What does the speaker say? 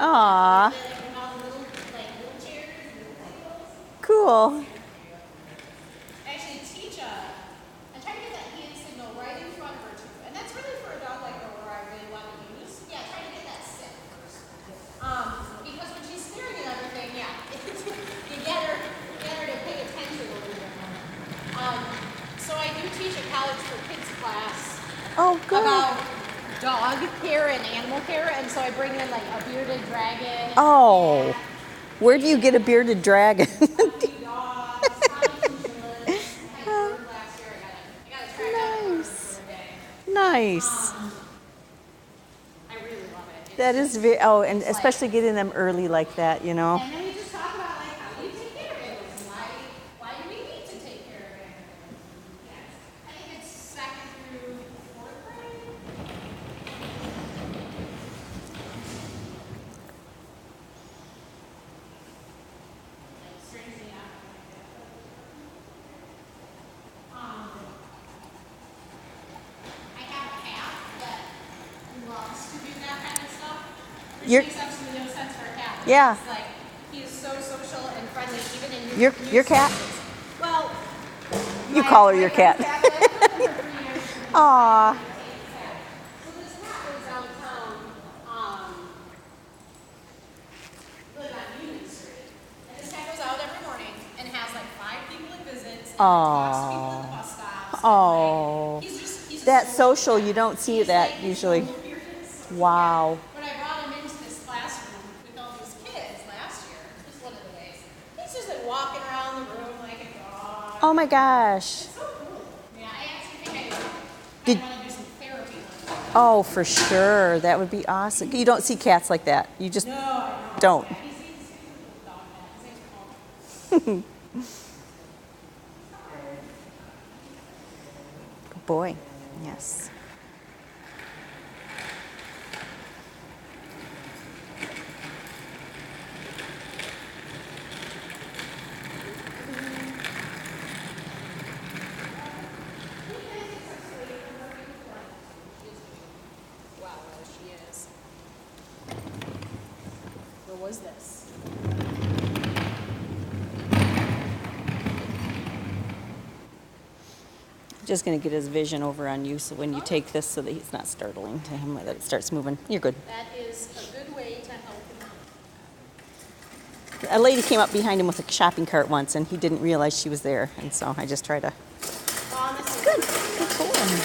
Aw, cool. I actually teach I try to get that hand signal right in front of her too. And that's really for a dog like her where I really want to use. Yeah, try to get that sit first. Because when she's staring at everything, yeah, you get her to pay attention a little bit more. So I do teach a college for kids class Oh, good. about dog care and animal care, and so I bring in like a bearded dragon. Oh, where do you get a bearded dragon? Nice. Nice. I really love it. That is very, oh, and especially getting them early like that, you know? And then we just talk about like how do you take care of animals and why do we need to take care of animals? Yes. I think it's second through fourth grade. Like strangely enough. I have a cat that loves to do that kind of stuff. Which You're- makes absolutely no sense for a cat. Yeah. It's like he is so social and friendly even in Your cat? spaces. Well, You my call her your boyfriend's cat. but I've lived with her for 3 years. Aw, So this cat lives downtown, live on Union Street. And this cat goes out every morning and has like 5 people it visits and talks to people at the bus stops. and, oh. like, he's That just social, you don't see he's that like usually. so weirdness. Wow. When I brought him into this classroom with all these kids last year, just one of the days, he's just like walking around the room like a dog. Oh my gosh. So cool. Yeah, I actually think I Did- want to do some therapy with him. Oh, for sure. That would be awesome. You don't see cats like that. You just No, I know. don't. Yeah, he's a little dog man. His name's Paul. Good boy. Yes. Wow, there she is. Where was this? Just going to get his vision over on you so when you take this so that he's not startling to him that it starts moving. You're good. That is a good way to help him. A lady came up behind him with a shopping cart once and he didn't realize she was there. And so I just try to Honestly, Good. Good boy.